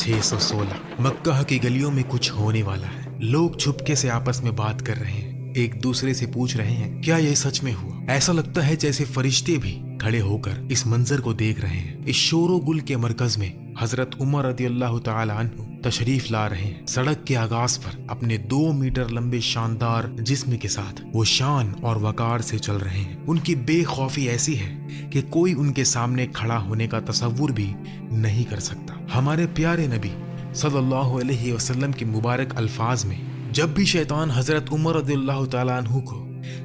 616 मक्का की गलियों में कुछ होने वाला है। लोग चुपके से आपस में बात कर रहे हैं, एक दूसरे से पूछ रहे हैं क्या यह सच में हुआ। ऐसा लगता है जैसे फरिश्ते भी खड़े होकर इस मंजर को देख रहे हैं। इस शोरो गुल के मरकज में हजरत उमर रदियल्लाहु ताला अन्हु तशरीफ ला रहे हैं। सड़क के आगाज पर अपने 2 मीटर लंबे शानदार जिस्म के साथ वो शान और वकार से चल रहे हैं। उनकी बेखौफी ऐसी है कि कोई उनके सामने खड़ा होने का तसव्वुर भी नहीं कर सकता। हमारे प्यारे नबी सल्लल्लाहु अलैहि वसल्लम के मुबारक अल्फाज में जब भी शैतान हजरत उमर रदियल्लाहु ताला अन्हु को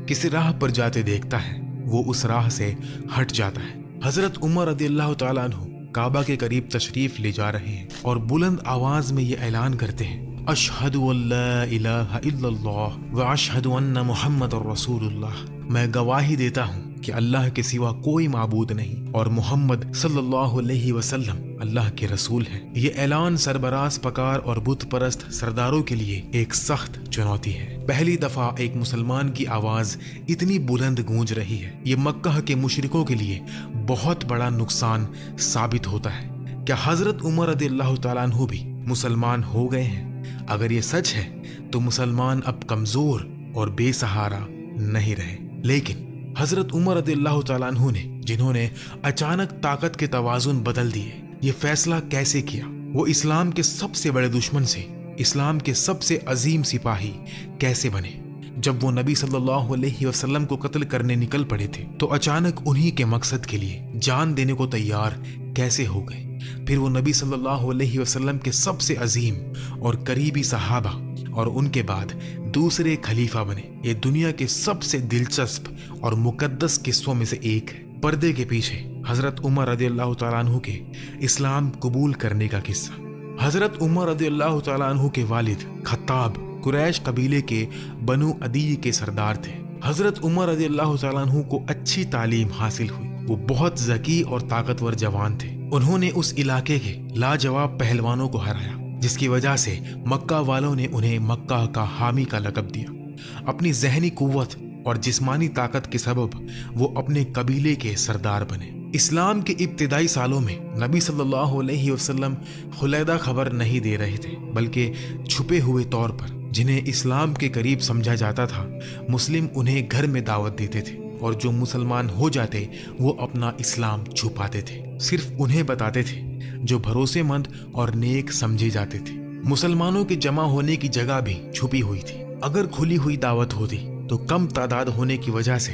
किसी राह पर जाते देखता है वो उस राह से हट जाता है। हजरत उमर रदियल्लाहु ताला अन्हु काबा के करीब तशरीफ ले जा रहे हैं और बुलंद आवाज में ये ऐलान करते हैं, अशहदु अल्ला इलाहा इल्लल्लाह व अशहदु अन्ना मुहम्मदुर रसूलुल्लाह। मैं गवाही देता हूँ कि अल्लाह के सिवा कोई माबूद नहीं और मोहम्मद सल्लल्लाहु अलैहि वसल्लम अल्लाह के रसूल हैं। ये ऐलान सरबराज पकार और बुत परस्त सरदारों के लिए एक सख्त चुनौती है। पहली दफा एक मुसलमान की आवाज इतनी बुलंद गूंज रही है। ये मक्का के मुशरिकों के लिए बहुत बड़ा नुकसान साबित होता है। क्या हजरत उमर रदियल्लाहु ताला अन्हु भी मुसलमान हो गए हैं? अगर ये सच है तो मुसलमान अब कमजोर और बेसहारा नहीं रहे। लेकिन हजरत उमर रदियल्लाहु ताला अन्हु ने, जिन्होंने अचानक ताकत के तवाजुन बदल दिए, ये फैसला कैसे किया? वो इस्लाम के सबसे बड़े दुश्मन से इस्लाम के सबसे अजीम सिपाही कैसे बने? जब वो नबी सल्लल्लाहु अलैहि वसल्लम को कत्ल करने निकल पड़े थे तो अचानक उन्हीं के मकसद के लिए जान देने को तैयार कैसे हो गए? फिर वो नबी सल्लल्लाहु अलैहि वसल्लम के सबसे अजीम और करीबी सहाबा और उनके बाद दूसरे खलीफा बने। ये दुनिया के सबसे दिलचस्प और मुकद्दस किस्सों में से एक है। पर्दे के पीछे हजरत उमर रदियल्लाहु ताला अन्हु के इस्लाम कबूल करने का किस्सा। हजरत उमर रदियल्लाहु ताला अन्हु के वालिद खत्ताब कुरैश कबीले के बनु अदी के सरदार थे। हजरत उमर रदियल्लाहु ताला अन्हु को अच्छी तालीम हासिल हुई। वो बहुत ज़की और ताकतवर जवान थे। उन्होंने उस इलाके के लाजवाब पहलवानों को हराया, जिसकी वजह से मक्का वालों ने उन्हें मक्का का हामी का लक़ब दिया। अपनी ज़हनी कुव्वत और जिस्मानी ताकत के सबब वो अपने कबीले के सरदार बने। इस्लाम के इब्तिदाई सालों में नबी सल्लल्लाहु अलैहि वसल्लम खुलैदा खबर नहीं दे रहे थे, बल्कि छुपे हुए तौर पर जिन्हें इस्लाम के करीब समझा जाता था मुस्लिम उन्हें घर में दावत देते थे और जो मुसलमान हो जाते वो अपना इस्लाम छुपाते थे। सिर्फ उन्हें बताते थे जो भरोसेमंद और नेक समझे जाते थे। मुसलमानों के जमा होने की जगह भी छुपी हुई थी। अगर खुली हुई दावत होती तो कम तादाद होने की वजह से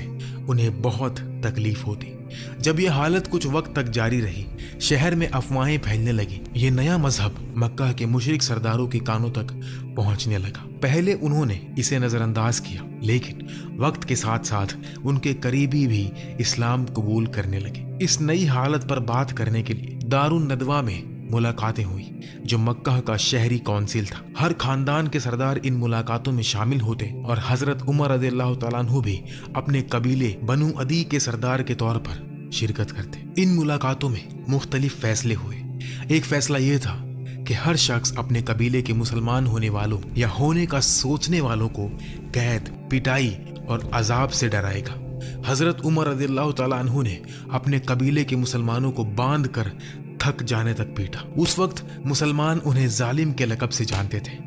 उन्हें बहुत तकलीफ होती। जब यह हालत कुछ वक्त तक जारी रही, शहर में अफवाहें फैलने लगी। ये नया मजहब मक्का के मुशरिक सरदारों के कानों तक पहुंचने लगा। पहले उन्होंने इसे नजरअंदाज किया, लेकिन वक्त के साथ साथ उनके करीबी भी इस्लाम कबूल करने लगे। इस नई हालत पर बात करने के लिए दारुन नदवा में मुलाकातें हुई, जो मक्का का शहरी काउंसिल था। हर खानदान के सरदार इन मुलाकातों में शामिल होते और हजरत उमर रदियल्लाहु ताला अन्हु भी अपने कबीले बनु अदी के सरदार के तौर पर शिरकत करते। इन मुलाकातों में मुख्तलिफ फैसले हुए। एक फैसला ये था कि हर शख्स अपने कबीले के मुसलमान होने वालों या होने का सोचने वालों को कैद, पिटाई और अजाब से डराएगा। हजरत उमर रदियल्लाहु ताला अन्हु ने अपने कबीले के मुसलमानों को बांध कर थक जाने तक पीटा। उस वक्त मुसलमान उन्हें जालिम के लक़ब से जानते थे।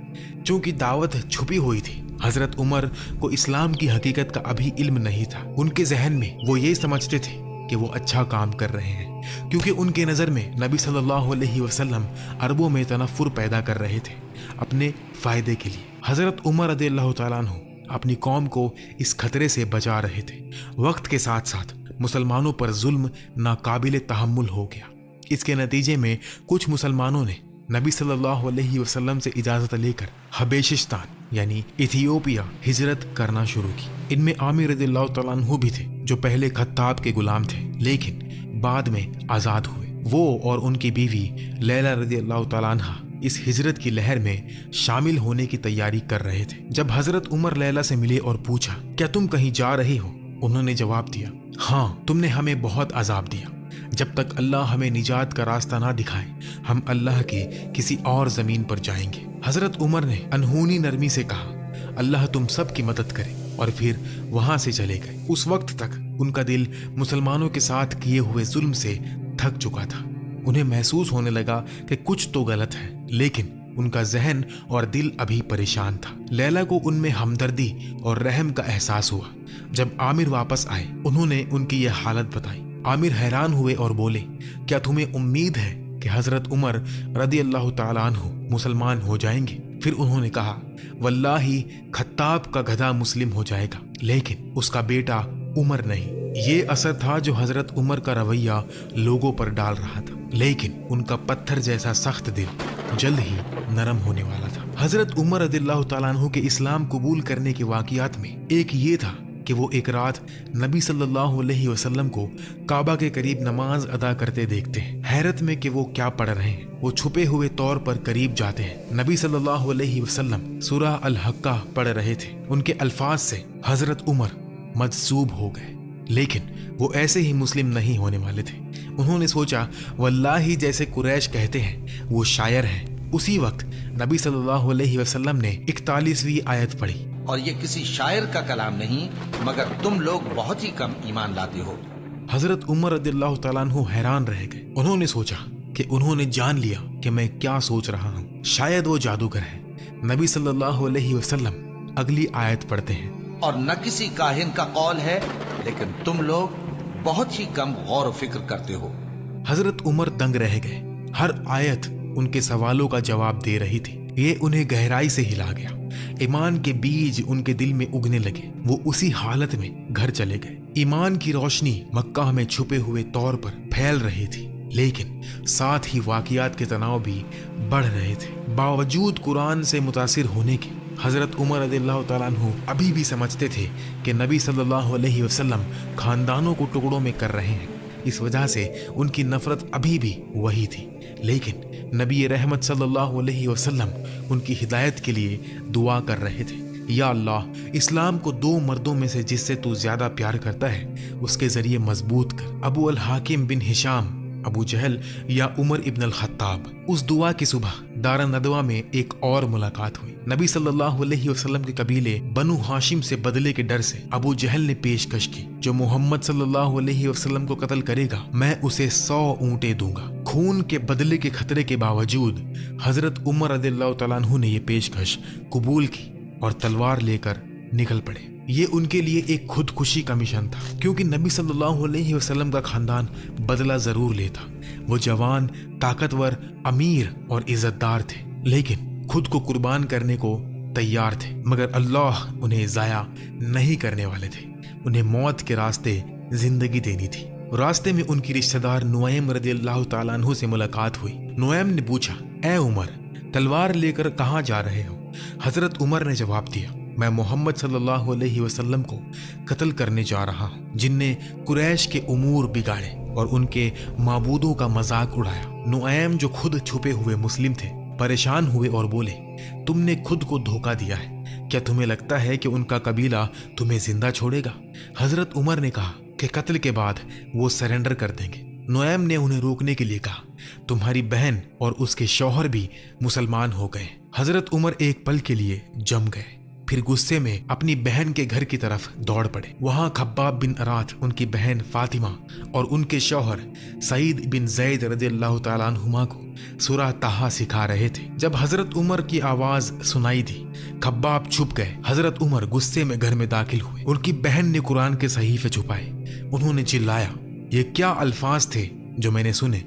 चूंकि दावत छुपी हुई थी, हजरत उमर को इस्लाम की हकीकत का अभी इल्म नहीं था। उनके जहन में वो ये समझते थे कि वो अच्छा काम कर रहे हैं, क्योंकि उनके नज़र में नबी सल्लल्लाहु अलैहि वसल्लम अरबों में तनफ़ुर पैदा कर रहे थे अपने फ़ायदे के लिए। हजरत उमर रदियल्लाहु ताला अन्हु अपनी कौम को इस खतरे से बचा रहे थे। वक्त के साथ साथ मुसलमानों पर जुल्म नाकाबिले तहम्मुल हो गया। इसके नतीजे में कुछ मुसलमानों ने नबी सल्लल्लाहु अलैहि वसल्लम से इजाज़त लेकर हबेशिस्तान यानी इथियोपिया हिजरत करना शुरू की। इनमें आमिर रदियल्लाहु ताला अन्हु भी थे, जो पहले खत्ताब के गुलाम थे लेकिन बाद में आज़ाद हुए। वो और उनकी बीवी लैला रदियल्लाहु ताला अन्हा इस हिजरत की लहर में शामिल होने की तैयारी कर रहे थे। जब हजरत उमर लैला से मिले और पूछा, क्या तुम कहीं जा रही हो? उन्होंने जवाब दिया, हाँ, तुमने हमें बहुत अजाब दिया। जब तक अल्लाह हमें निजात का रास्ता ना दिखाए, हम अल्लाह की किसी और जमीन पर जाएंगे। हजरत उमर ने अनहोनी नरमी से कहा, अल्लाह तुम सब की मदद करे, और फिर वहां से चले गए। उस वक्त तक उनका दिल मुसलमानों के साथ किए हुए जुल्म से थक चुका था। उन्हें महसूस होने लगा कि कुछ तो गलत है, लेकिन उनका जहन और दिल अभी परेशान था। लैला को उनमें हमदर्दी और रहम का एहसास हुआ। जब आमिर वापस आए, उन्होंने उनकी यह हालत बताई। आमिर हैरान हुए और बोले, क्या तुम्हें उम्मीद है कि हजरत उमर रदी अल्लाह ताला अन्हु मुसलमान हो जाएंगे? फिर उन्होंने कहा, वल्लाही खत्ताब का गधा मुस्लिम हो जाएगा, लेकिन उसका बेटा उमर नहीं। ये असर था जो हजरत उमर का रवैया लोगों पर डाल रहा था, लेकिन उनका पत्थर जैसा सख्त दिल जल्द ही नरम होने वाला था। हजरत उमर रदियल्लाहु ताला अन्हु के इस्लाम कबूल करने के वाक़ियात में एक ये था कि वो एक रात नबी सल्लल्लाहु अलैहि वसल्लम को काबा के करीब नमाज अदा करते देखते हैं। हैरत में कि वो क्या पढ़ रहे हैं, वो छुपे हुए तौर पर करीब जाते हैं। नबी सल्लल्लाहु अलैहि वसल्लम सूरह अल हक्का पढ़ रहे थे। उनके अल्फाज से हजरत उमर मजसूब हो गए, लेकिन वो ऐसे ही मुस्लिम नहीं होने वाले थे। उन्होंने सोचा, वल्लाही जैसे कुरैश कहते हैं वो शायर हैं। उसी वक्त नबी सल्लल्लाहु अलैहि वसल्लम ने 41वीं आयत पढ़ी, और ये किसी शायर का कलाम नहीं, मगर तुम लोग बहुत ही कम ईमान लाते हो। हजरत उमर रदियल्लाहु ताला अन्हु हैरान रह गए। उन्होंने सोचा कि उन्होंने जान लिया कि मैं क्या सोच रहा हूँ, शायद वो जादूगर है। नबी सल्लल्लाहु अलैहि वसल्लम अगली आयत पढ़ते हैं, और न किसी काहिन का कौल है, लेकिन तुम लोग बहुत ही कम गौर व फिक्र करते हो। हजरत उमर दंग रह गए। हर आयत उनके सवालों का जवाब दे रही थी। ये उन्हें गहराई से हिला गया। ईमान के बीज उनके दिल में उगने लगे। वो उसी हालत में घर चले गए। ईमान की रोशनी मक्का में छुपे हुए तौर पर फैल रही थी, लेकिन साथ ही वाक़ियात के तनाव भी बढ़ रहे थे। बावजूद कुरान से मुतासिर होने के, हजरत उमर रदियल्लाहु ताला अन्हु अभी भी समझते थे कि नबी सल्लल्लाहु अलैहि वसल्लम खानदानों को टुकड़ों में कर रहे हैं। इस वजह से उनकी नफरत अभी भी वही थी, लेकिन नबी रहमत सल्लल्लाहु अलैहि वसल्लम उनकी हिदायत के लिए दुआ कर रहे थे। या अल्लाह, इस्लाम को दो मर्दों में से जिससे तू ज्यादा प्यार करता है उसके जरिए मजबूत कर, अबू अल हाकिम बिन हिशाम, अबू जहल या उमर इब्न अल खत्ताब। उस दुआ की सुबह दार नदवा में एक और मुलाकात हुई। नबी सल्लल्लाहु अलैहि वसल्लम के कबीले बनु हाशिम से बदले के डर से अबू जहल ने पेशकश की, जो मोहम्मद सल्लल्लाहु अलैहि वसल्लम को कत्ल करेगा मैं उसे 100 ऊंटें दूंगा। खून के बदले के खतरे के बावजूद हजरत उमर रदियल्लाहु ताला अन्हु ने यह पेशकश कबूल की और तलवार लेकर निकल पड़े। ये उनके लिए एक खुदकुशी का मिशन था, क्योंकि नबी सल्लल्लाहु अलैहि वसल्लम का खानदान बदला जरूर लेता। वो जवान, ताकतवर, अमीर और इज्जतदार थे, लेकिन खुद को कुर्बान करने को तैयार थे। मगर अल्लाह उन्हें जाया नहीं करने वाले थे। उन्हें मौत के रास्ते जिंदगी देनी थी। रास्ते में उनकी रिश्तेदार नुआइम रदियल्लाहु ताला अन्हु से मुलाकात हुई। नुआइम ने पूछा, ए उमर, तलवार लेकर कहाँ जा रहे हो? हजरत उमर ने जवाब दिया, मैं मोहम्मद सल्लल्लाहु अलैहि वसल्लम को कत्ल करने जा रहा हूँ, जिनने कुरैश के उमूर बिगाड़े और उनके माबूदों का मजाक उड़ाया। नुआइम, जो खुद छुपे हुए मुस्लिम थे, परेशान हुए और बोले, तुमने खुद को धोखा दिया है। क्या तुम्हें लगता है कि उनका कबीला तुम्हें जिंदा छोड़ेगा? हजरत उमर ने कहा कि कत्ल के बाद वो सरेंडर कर देंगे। नुआइम ने उन्हें रोकने के लिए कहा, तुम्हारी बहन और उसके शौहर भी मुसलमान हो गए। हजरत उमर एक पल के लिए जम गए, फिर गुस्से में अपनी बहन के घर की तरफ दौड़ पड़े। वहां खब्बाब बिन अरात, उनकी बहन फातिमा और उनके शौहर सईद बिन जैद रदियल्लाहु ताला अन्हुमा को सूरह ताहा सिखा रहे थे। जब हजरत उमर की आवाज सुनाई दी, खब्बाब छुप गए। हजरत उमर गुस्से में घर में दाखिल हुए। उनकी बहन ने कुरान के सहीफे छुपाए। उन्होंने चिल्लाया, ये क्या अल्फाज थे जो मैंने सुने?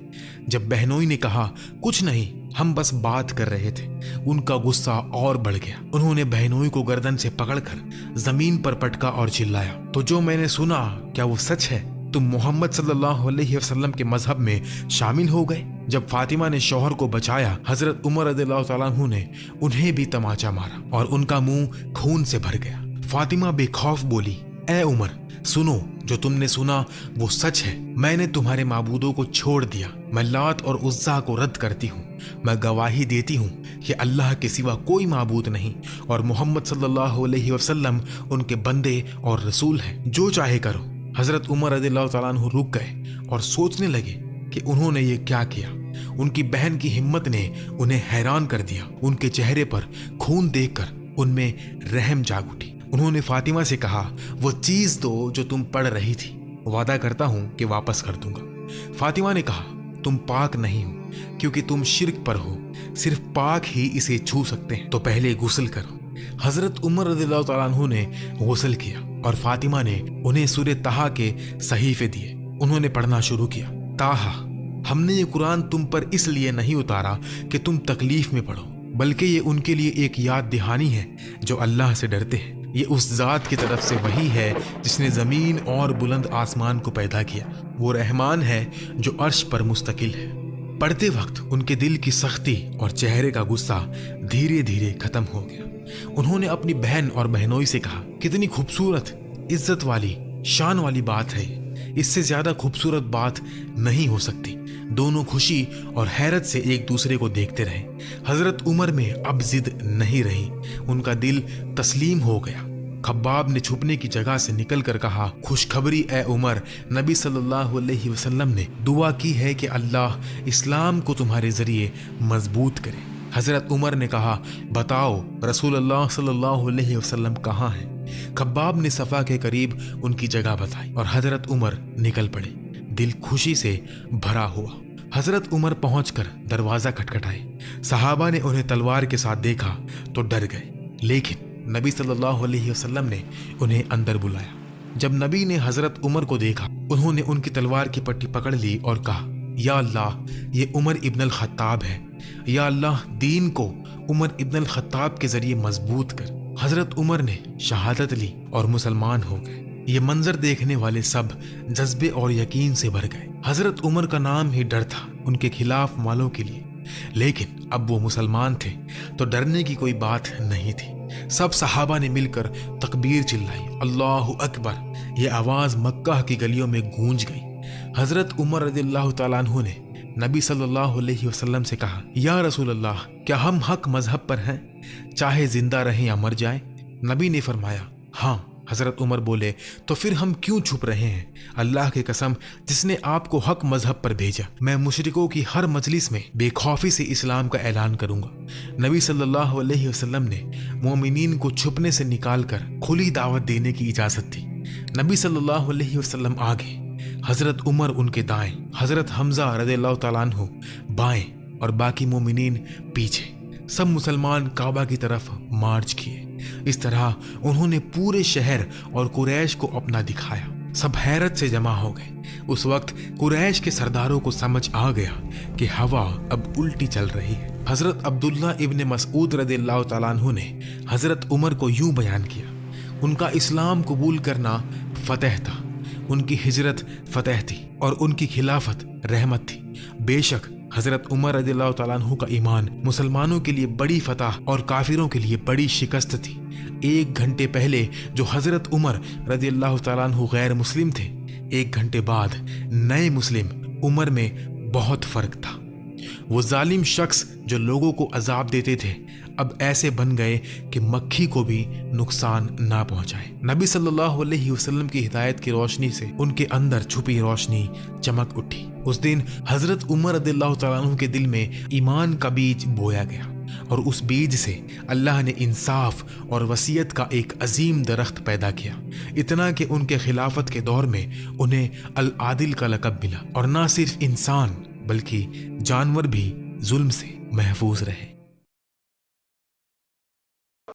जब बहनोई ने कहा, कुछ नहीं, हम बस बात कर रहे थे, उनका गुस्सा और बढ़ गया। उन्होंने बहनोई को गर्दन से पकड़कर जमीन पर पटका और चिल्लाया, तो जो मैंने सुना क्या वो सच है? तुम मोहम्मद सल्लल्लाहु अलैहि वसल्लम के मजहब में शामिल हो गए? जब फातिमा ने शौहर को बचाया, हजरत उमर रदियल्लाहु ताला अन्हु ने उन्हें भी तमाचा मारा और उनका मुंह खून से भर गया। फातिमा बेखौफ बोली, ए उमर, सुनो, जो तुमने सुना वो सच है। मैंने तुम्हारे माबूदों को छोड़ दिया। मैं लात और उज्जा को रद्द करती हूँ। मैं गवाही देती हूँ कि अल्लाह के सिवा कोई माबूद नहीं और मोहम्मद सल्लल्लाहु अलैहि वसल्लम उनके बंदे और रसूल हैं। जो चाहे करो। हजरत उमर रदियल्लाहु ताला अन्हु रुक गए और सोचने लगे कि उन्होंने ये क्या किया। उनकी बहन की हिम्मत ने उन्हें हैरान कर दिया। उनके चेहरे पर खून देखकर उनमें रहम जाग उठी। उन्होंने फातिमा से कहा, वो चीज दो जो तुम पढ़ रही थी, वादा करता हूं कि वापस कर दूंगा। फातिमा ने कहा, तुम पाक नहीं हो, क्योंकि तुम शिर्क पर हो, सिर्फ पाक ही इसे छू सकते हैं, तो पहले गुस्ल करो। हजरत उमर रज़ियल्लाहु ताला अन्हु ने गुस्ल किया और फातिमा ने उन्हें सूरह ताहा के सहीफे दिए। उन्होंने पढ़ना शुरू किया, ताहा, हमने ये कुरान तुम पर इसलिए नहीं उतारा कि तुम तकलीफ में पढ़ो, बल्कि ये उनके लिए एक याद दहानी है जो अल्लाह से डरते हैं। ये उस जात की तरफ से वही है जिसने ज़मीन और बुलंद आसमान को पैदा किया। वो रहमान है जो अर्श पर मुस्तकिल है। पढ़ते वक्त उनके दिल की सख्ती और चेहरे का गुस्सा धीरे धीरे खत्म हो गया। उन्होंने अपनी बहन और बहनोई से कहा, कितनी खूबसूरत, इज्जत वाली, शान वाली बात है, इससे ज्यादा खूबसूरत बात नहीं हो सकती। दोनों खुशी और हैरत से एक दूसरे को देखते रहे। हजरत उमर में अब जिद नहीं रही, उनका दिल तस्लीम हो गया। खब्बाब ने छुपने की जगह से निकलकर कहा, खुशखबरी ए उमर, नबी सल्लल्लाहु अलैहि वसल्लम ने दुआ की है कि अल्लाह इस्लाम को तुम्हारे जरिए मजबूत करे। हजरत उमर ने कहा, बताओ रसूलुल्लाह सल्लल्लाहु अलैहि वसल्लम कहाँ हैं? खब्बाब ने सफा के करीब उनकी जगह बताई और हजरत उमर निकल पड़े। दिल खुशी से भरा हुआ हजरत उमर पहुंचकर दरवाजा खटखटाए। सहाबा ने उन्हें तलवार के साथ देखा तो डर गए, लेकिन नबी सल्लल्लाहु अलैहि वसल्लम ने उन्हें अंदर बुलाया। जब नबी ने हजरत उमर को देखा, उन्होंने उनकी तलवार की पट्टी पकड़ ली और कहा, या अल्लाह, ये उमर इब्न अल खत्ताब है। या अल्लाह, दीन को उमर इब्न अल खत्ताब के जरिए मजबूत कर। हजरत उमर ने शहादत ली और मुसलमान हो गए। ये मंजर देखने वाले सब जज्बे और यकीन से भर गए। हजरत उमर का नाम ही डर था उनके खिलाफ वालों के लिए, लेकिन अब वो मुसलमान थे तो डरने की कोई बात नहीं थी। सब सहाबा ने मिलकर तकबीर चिल्लाई, अल्लाहु अकबर। ये आवाज मक्का की गलियों में गूंज गई। हजरत उमर रज़ियल्लाहु ताला अन्हु ने नबी सल्लल्लाहु अलैहि वसल्लम से कहा, या रसूल अल्लाह, क्या हम हक मजहब पर हैं, चाहे जिंदा रहें या मर जाएं? नबी ने फरमाया, हाँ। हजरत उमर बोले, तो फिर हम क्यों छुप रहे हैं? अल्लाह की कसम, जिसने आपको हक मजहब पर भेजा, मैं मुशरिकों की हर मजलिस में बेखौफी से इस्लाम का ऐलान करूंगा। नबी सल्लल्लाहु अलैहि वसल्लम ने मोमिनीन को छुपने से निकालकर खुली दावत देने की इजाजत दी। नबी सल्लल्लाहु अलैहि वसल्लम आगे, हजरत उमर उनके दाएं, हजरत हमजा रज़ियल्लाहु ताला अन्हु बाएं और बाकी मोमिनीन पीछे। सब मुसलमान काबा की तरफ मार्च किए। इस तरह उन्होंने पूरे शहर और कुरैश को अपना दिखाया। सब हैरत से जमा हो गए। उस वक्त कुरैश के सरदारों को समझ आ गया कि हवा अब उल्टी चल रही है। हजरत अब्दुल्ला इब्न मसऊद रज़ियल्लाहु ताला अन्हु ने हजरत उमर को यूं बयान किया, उनका इस्लाम कबूल करना फतेह था, उनकी हिजरत फतेह थी और उनकी खिलाफत रहमत थी। बेशक हजरत उमर रज़ियल्लाहु ताला अन्हु का ईमान मुसलमानों के लिए बड़ी फतह और काफिरों के लिए बड़ी शिकस्त थी। 1 घंटे पहले जो हजरत उमर रज़ियल्लाहु ताला अन्हु गैर मुस्लिम थे, 1 घंटे बाद नए मुस्लिम उमर में बहुत फर्क था। वो जालिम शख्स जो लोगों को अजाब देते थे अब ऐसे बन गए कि मक्खी को भी नुकसान ना पहुंचाए। नबी सल्लल्लाहु अलैहि वसल्लम की हिदायत की रोशनी से उनके अंदर छुपी रोशनी चमक उठी। उस दिन हजरत उमर रज़ियल्लाहु ताला अन्हु के दिल में ईमान का बीज बोया गया और उस बीज से अल्लाह ने इंसाफ और वसीयत का एक अजीम दरख्त पैदा किया, इतना कि उनके खिलाफत के दौर में उन्हें अल आदिल का लक़ब मिला और ना सिर्फ इंसान बल्कि जानवर भी जुल्म से महफूज रहे।